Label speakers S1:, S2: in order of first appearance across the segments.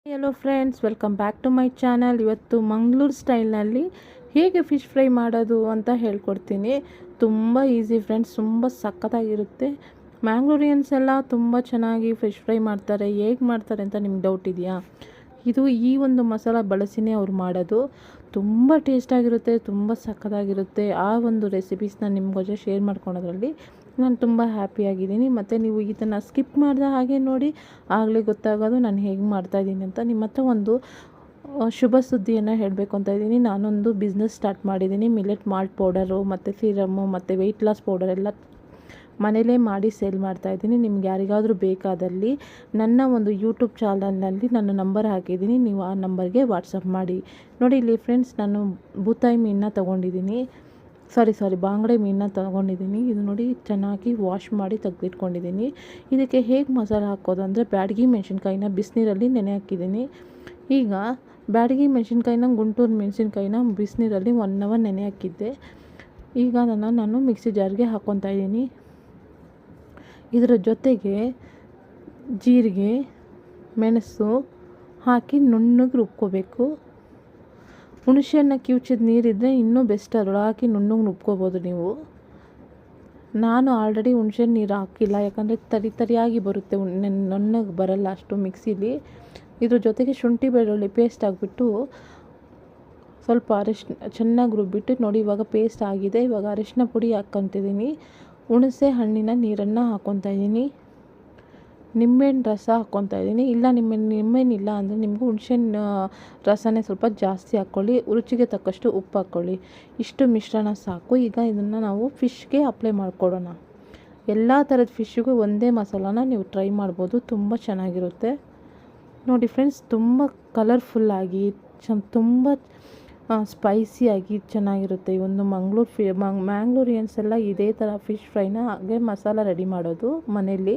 S1: Hello friends, welcome back to my channel. ಇವತ್ತು ಮಂಗಳೂರು ಸ್ಟೈಲ್ನಲ್ಲಿ ಹೇಗೆ fish fry ಮಾಡೋದು ಅಂತ ಹೇಳ್ಕೊಡ್ತೀನಿ. ತುಂಬ ಈಸಿ ಫ್ರೆಂಡ್ಸ್, ತುಂಬ ಸಖತ್ತಾಗಿರುತ್ತೆ. ಮ್ಯಾಂಗ್ಳೂರಿಯನ್ಸ್ ಎಲ್ಲ ತುಂಬ ಚೆನ್ನಾಗಿ ಫಿಶ್ ಫ್ರೈ ಮಾಡ್ತಾರೆ. ಹೇಗೆ ಮಾಡ್ತಾರೆ ಅಂತ ನಿಮ್ಗೆ ಡೌಟ್ ಇದೆಯಾ? ಇದು ಈ ಒಂದು ಮಸಾಲ ಬಳಸಿನೇ ಅವ್ರು ಮಾಡೋದು. ತುಂಬ ಟೇಸ್ಟಾಗಿರುತ್ತೆ, ತುಂಬ ಸಖತ್ತಾಗಿರುತ್ತೆ. ಆ ಒಂದು ರೆಸಿಪೀಸ್ನ ನಿಮ್ಮ ಜೊತೆ ಶೇರ್ ಮಾಡ್ಕೊಳೋದ್ರಲ್ಲಿ ನಾನು ತುಂಬ ಹ್ಯಾಪಿಯಾಗಿದ್ದೀನಿ. ಮತ್ತು ನೀವು ಇದನ್ನು ಸ್ಕಿಪ್ ಮಾಡಿದ ಹಾಗೆ ನೋಡಿ, ಆಗಲೇ ಗೊತ್ತಾಗೋದು ನಾನು ಹೇಗೆ ಮಾಡ್ತಾಯಿದ್ದೀನಿ ಅಂತ. ನಿಮ್ಮ ಹತ್ರ ಒಂದು ಶುಭ ಸುದ್ದಿಯನ್ನು ಹೇಳಬೇಕು ಅಂತ ಇದ್ದೀನಿ. ನಾನೊಂದು ಬಿಸ್ನೆಸ್ ಸ್ಟಾರ್ಟ್ ಮಾಡಿದ್ದೀನಿ. ಮಿಲೆಟ್ ಮಾಲ್ಟ್ ಪೌಡರು ಮತ್ತು ಸೀರಮ್ಮು ಮತ್ತು ವೆಯ್ಟ್ ಲಾಸ್ ಪೌಡರ್ ಎಲ್ಲ ಮನೇಲೇ ಮಾಡಿ ಸೇಲ್ ಮಾಡ್ತಾಯಿದ್ದೀನಿ. ನಿಮ್ಗೆ ಯಾರಿಗಾದರೂ ಬೇಕಾದಲ್ಲಿ ನನ್ನ ಒಂದು ಯೂಟ್ಯೂಬ್ ಚಾನಲ್ನಲ್ಲಿ ನನ್ನ ನಂಬರ್ ಹಾಕಿದ್ದೀನಿ, ನೀವು ಆ ನಂಬರ್ಗೆ ವಾಟ್ಸಪ್ ಮಾಡಿ. ನೋಡಿ ಇಲ್ಲಿ ಫ್ರೆಂಡ್ಸ್, ನಾನು ಬೂತಾಯಿ ಮೀನನ್ನ ತೊಗೊಂಡಿದ್ದೀನಿ, ಬಾಂಗಡೆ ಮೀನನ್ನ ತೊಗೊಂಡಿದ್ದೀನಿ. ಇದು ನೋಡಿ ಚೆನ್ನಾಗಿ ವಾಶ್ ಮಾಡಿ ತೆಗೆದಿಟ್ಕೊಂಡಿದ್ದೀನಿ. ಇದಕ್ಕೆ ಹೇಗೆ ಮಸಾಲ ಹಾಕೋದು ಅಂದರೆ, ಬ್ಯಾಡಗಿ ಮೆಣಸಿನ್ಕಾಯಿನ ಬಿಸಿನೀರಲ್ಲಿ ನೆನೆ ಹಾಕಿದ್ದೀನಿ. ಈಗ ಬ್ಯಾಡಗಿ ಮೆಣಸಿನ್ಕಾಯಿನ, ಗುಂಟೂರು ಮೆಣಸಿನ್ಕಾಯಿನ ಬಿಸಿನೀರಲ್ಲಿ 1 ಅವರ್ ನೆನೆ ಹಾಕಿದ್ದೆ. ಈಗ ನಾನು ಮಿಕ್ಸಿ ಜಾರ್ಗೆ ಹಾಕ್ಕೊತಾ ಇದ್ದೀನಿ. ಇದರ ಜೊತೆಗೆ ಜೀರಿಗೆ, ಮೆಣಸು ಹಾಕಿ ನುಣ್ಣಗೆ ರುಬ್ಕೋಬೇಕು. ಹುಣಸೆಹಣ್ಣ ಕಿವುಚಿದ ನೀರಿದ್ದರೆ ಇನ್ನೂ ಬೆಸ್ಟ್, ಅದ್ರೊಳಗೆ ಹಾಕಿ ನುಣ್ಣಗೆ ರುಬ್ಕೋಬೋದು ನೀವು. ನಾನು ಆಲ್ರೆಡಿ ಹುಣಸೆಹಣ್ಣು ನೀರು ಹಾಕಿಲ್ಲ, ಯಾಕಂದರೆ ತರಿಯಾಗಿ ಬರುತ್ತೆ, ನುಣ್ಣಗೆ ಬರಲ್ಲ ಅಷ್ಟು ಮಿಕ್ಸಿಲಿ. ಇದ್ರ ಜೊತೆಗೆ ಶುಂಠಿ ಬೆಳ್ಳುಳ್ಳಿ ಪೇಸ್ಟ್ ಆಗಿಬಿಟ್ಟು ಸ್ವಲ್ಪ ಅರಿಶಿನ ಚೆನ್ನಾಗಿ ರುಬ್ಬಿಟ್ಟು ನೋಡಿ, ಇವಾಗ ಪೇಸ್ಟ್ ಆಗಿದೆ. ಇವಾಗ ಅರಿಶಿನ ಪುಡಿ ಹಾಕ್ಕೊತಿದ್ದೀನಿ. ಹುಣಸೆ ಹಣ್ಣಿನ ನೀರನ್ನು ಹಾಕ್ಕೊತಾ ಇದ್ದೀನಿ. ನಿಂಬೆಹಣ್ಣು ರಸ ಹಾಕ್ಕೊತಾ ಇದ್ದೀನಿ. ಇಲ್ಲ ನಿಂಬೆಹಣ್ಣಿಲ್ಲ ಅಂದರೆ ನಿಮಗೂ ಹುಣಸೆಹಣ್ಣು ರಸನೇ ಸ್ವಲ್ಪ ಜಾಸ್ತಿ ಹಾಕ್ಕೊಳ್ಳಿ. ರುಚಿಗೆ ತಕ್ಕಷ್ಟು ಉಪ್ಪು ಹಾಕ್ಕೊಳ್ಳಿ. ಇಷ್ಟು ಮಿಶ್ರಣ ಸಾಕು. ಈಗ ಇದನ್ನು ನಾವು ಫಿಶ್ಗೆ ಅಪ್ಲೈ ಮಾಡಿಕೊಡೋಣ. ಎಲ್ಲ ಥರದ ಫಿಶ್ಶಿಗೂ ಒಂದೇ ಮಸಾಲಾನ ನೀವು ಟ್ರೈ ಮಾಡ್ಬೋದು, ತುಂಬ ಚೆನ್ನಾಗಿರುತ್ತೆ. ನೋಡಿ ಫ್ರೆಂಡ್ಸ್, ತುಂಬ ಕಲರ್ಫುಲ್ಲಾಗಿ ತುಂಬ ಸ್ಪೈಸಿಯಾಗಿ ಚೆನ್ನಾಗಿರುತ್ತೆ. ಈ ಒಂದು ಮ್ಯಾಂಗ್ಳೂರಿಯನ್ಸ್ ಎಲ್ಲ ಇದೇ ಥರ ಫಿಶ್ ಫ್ರೈನ ಹಾಗೆ ಮಸಾಲ ರೆಡಿ ಮಾಡೋದು ಮನೆಯಲ್ಲಿ.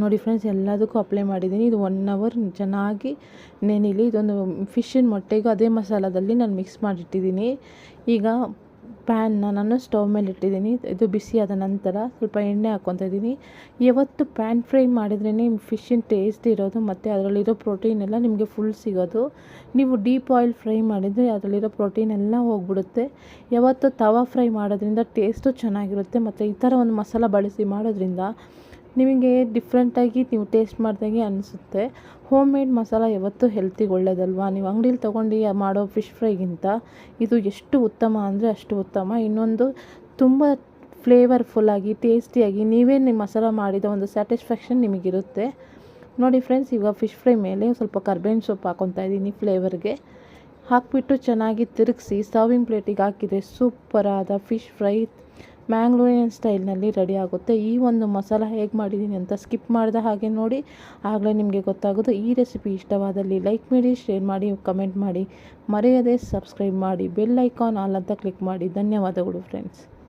S1: ನೋಡಿ ಫ್ರೆಂಡ್ಸ್, ಎಲ್ಲದಕ್ಕೂ ಅಪ್ಲೈ ಮಾಡಿದ್ದೀನಿ. ಇದು 1 ಅವರ್ ಚೆನ್ನಾಗಿ ನೆನೆಲಿ. ಇದೊಂದು ಫಿಶ್ಶಿನ ಮೊಟ್ಟೆಗೂ ಅದೇ ಮಸಾಲದಲ್ಲಿ ನಾನು ಮಿಕ್ಸ್ ಮಾಡಿಟ್ಟಿದ್ದೀನಿ. ಈಗ ಪ್ಯಾನ್ನ ನಾನು ಸ್ಟವ್ ಮೇಲೆ ಇಟ್ಟಿದ್ದೀನಿ. ಇದು ಬಿಸಿಯಾದ ನಂತರ ಸ್ವಲ್ಪ ಎಣ್ಣೆ ಹಾಕ್ಕೊತಾ ಇದ್ದೀನಿ. ಯಾವತ್ತು ಪ್ಯಾನ್ ಫ್ರೈ ಮಾಡಿದ್ರೇ ಫಿಶ್ಶಿನ ಟೇಸ್ಟ್ ಇರೋದು, ಮತ್ತು ಅದರಲ್ಲಿರೋ ಪ್ರೋಟೀನ್ ಎಲ್ಲ ನಿಮಗೆ ಫುಲ್ ಸಿಗೋದು. ನೀವು ಡೀಪ್ ಆಯಿಲ್ ಫ್ರೈ ಮಾಡಿದರೆ ಅದರಲ್ಲಿರೋ ಪ್ರೋಟೀನ್ ಎಲ್ಲ ಹೋಗ್ಬಿಡುತ್ತೆ. ಯಾವತ್ತು ತವಾ ಫ್ರೈ ಮಾಡೋದ್ರಿಂದ ಟೇಸ್ಟು ಚೆನ್ನಾಗಿರುತ್ತೆ. ಮತ್ತು ಈ ಥರ ಒಂದು ಮಸಾಲ ಬಳಸಿ ಮಾಡೋದ್ರಿಂದ ನಿಮಗೆ ಡಿಫ್ರೆಂಟಾಗಿ ನೀವು ಟೇಸ್ಟ್ ಮಾಡಿದಾಗೆ ಅನಿಸುತ್ತೆ. ಹೋಮ್ ಮೇಡ್ ಮಸಾಲ ಯಾವತ್ತೂ ಹೆಲ್ತಿಗೆ ಒಳ್ಳೆಯದಲ್ವಾ. ನೀವು ಅಂಗಡೀಲಿ ತೊಗೊಂಡು ಮಾಡೋ ಫಿಶ್ ಫ್ರೈಗಿಂತ ಇದು ಎಷ್ಟು ಉತ್ತಮ ಅಂದರೆ ಅಷ್ಟು ಉತ್ತಮ. ಇನ್ನೊಂದು ತುಂಬ ಫ್ಲೇವರ್ಫುಲ್ಲಾಗಿ ಟೇಸ್ಟಿಯಾಗಿ ನೀವೇ ನಿಮ್ಮ ಮಸಾಲ ಮಾಡಿದ ಒಂದು ಸ್ಯಾಟಿಸ್ಫ್ಯಾಕ್ಷನ್ ನಿಮಗಿರುತ್ತೆ. ನೋಡಿ ಫ್ರೆಂಡ್ಸ್, ಈಗ ಫಿಶ್ ಫ್ರೈ ಮೇಲೆ ಸ್ವಲ್ಪ ಕರ್ಬೇವಿನ ಸೊಪ್ಪು ಹಾಕ್ಕೊತಾ ಇದ್ದೀನಿ ಫ್ಲೇವರ್ಗೆ. ಹಾಕಿಬಿಟ್ಟು ಚೆನ್ನಾಗಿ ತಿರುಗಿಸಿ ಸರ್ವಿಂಗ್ ಪ್ಲೇಟಿಗೆ ಹಾಕಿದರೆ ಸೂಪರಾದ ಫಿಶ್ ಫ್ರೈ ಮ್ಯಾಂಗ್ಳೂರಿಯನ್ ಸ್ಟೈಲ್ನಲ್ಲಿ ರೆಡಿ ಆಗುತ್ತೆ. ಈ ಒಂದು ಮಸಾಲ ಹೇಗೆ ಮಾಡಿದ್ದೀನಿ ಅಂತ ಸ್ಕಿಪ್ ಮಾಡಿದ ಹಾಗೆ ನೋಡಿ, ಆಗಲೇ ನಿಮಗೆ ಗೊತ್ತಾಗೋದು. ಈ ರೆಸಿಪಿ ಇಷ್ಟವಾದಲ್ಲಿ ಲೈಕ್ ಮಾಡಿ, ಶೇರ್ ಮಾಡಿ, ಕಮೆಂಟ್ ಮಾಡಿ, ಮರೆಯದೆ ಸಬ್ಸ್ಕ್ರೈಬ್ ಮಾಡಿ, ಬೆಲ್ ಐಕಾನ್ ಆಲ್ ಅಂತ ಕ್ಲಿಕ್ ಮಾಡಿ. ಧನ್ಯವಾದಗಳು ಫ್ರೆಂಡ್ಸ್.